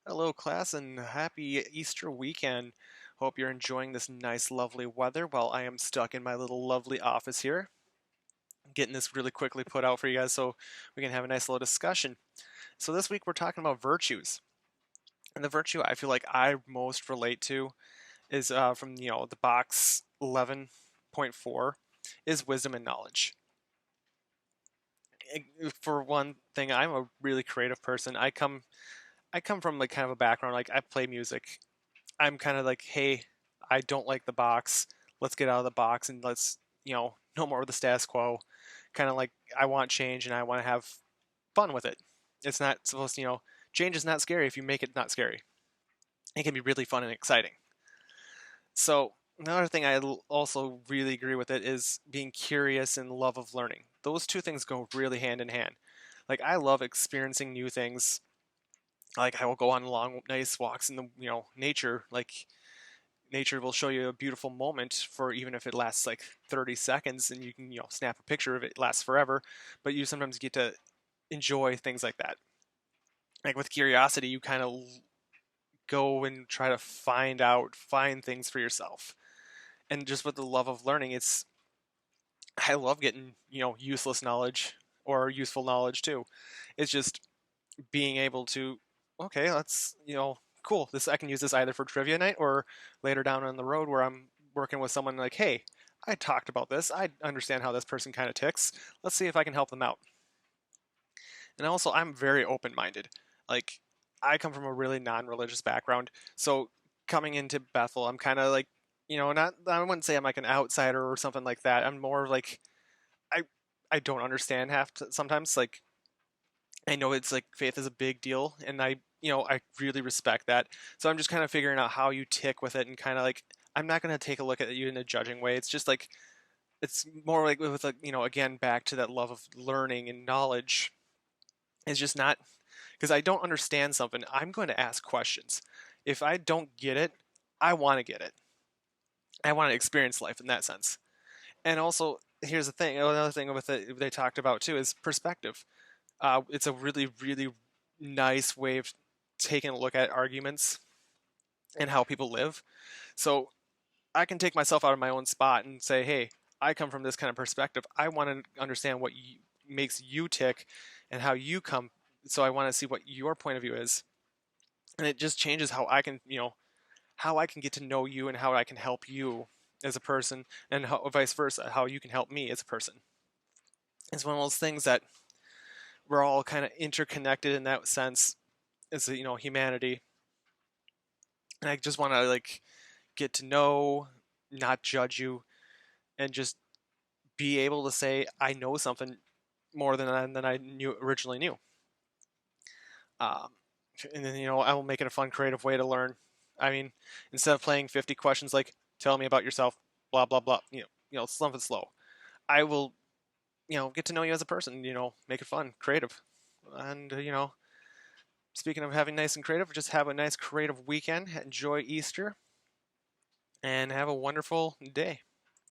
Hello, class, and happy Easter weekend. Hope you're enjoying this nice, lovely weather while I am stuck in my little lovely office here. Getting this really quickly put out for you guys so we can have a nice little discussion. So, this week we're talking about virtues. And the virtue I feel like I most relate to is from, the box 11.4 is wisdom and knowledge. For one thing, I'm a really creative person. I come from like kind of a background like I play music. I'm kind of like, hey, I don't like the box. Let's get out of the box and let's, no more of the status quo. Kind of like I want change and I want to have fun with it. It's not supposed to, change is not scary if you make it not scary. It can be really fun and exciting. So, another thing also really agree with it is being curious and love of learning. Those two things go really hand in hand. Like I love experiencing new things. Like I will go on long nice walks in the, nature, like nature will show you a beautiful moment for even if it lasts like 30 seconds and you can snap a picture of it, it lasts forever, but you sometimes get to enjoy things like that. Like with curiosity you kind of go and try to find things for yourself. And just with the love of learning, I love getting useless knowledge or useful knowledge too. It's just being able to, okay, let's, cool, this I can use this either for trivia night or later down on the road where I'm working with someone like, hey, I talked about this, I understand how this person kind of ticks, let's see if I can help them out. And also I'm very open-minded. Like I come from a really non-religious background, so coming into Bethel I'm kind of like, not, I wouldn't say I'm like an outsider or something like that. I'm more like i I don't understand sometimes. Like I know it's like faith is a big deal, and I really respect that. So I'm just kind of figuring out how you tick with it, and kind of like I'm not going to take a look at you in a judging way. It's just like it's more like with like again back to that love of learning and knowledge. It's just not because I don't understand something. I'm going to ask questions. If I don't get it, I want to get it. I want to experience life in that sense. And also, here's the thing. Another thing with it they talked about too is perspective. It's a really, really nice way of taking a look at arguments and how people live. So I can take myself out of my own spot and say, hey, I come from this kind of perspective. I want to understand what makes you tick and how you come. So I want to see what your point of view is. And it just changes how I can, how I can get to know you and how I can help you as a person, and how, vice versa, how you can help me as a person. It's one of those things that we're all kind of interconnected in that sense as humanity. And I just want to like get to know, not judge you, and just be able to say I know something more than I knew originally knew. Um, and then I will make it a fun, creative way to learn. I mean, instead of playing 50 questions like "Tell me about yourself," blah blah blah, something slow. I will, get to know you as a person. Make it fun, creative, and speaking of having nice and creative, just have a nice creative weekend. Enjoy Easter and have a wonderful day.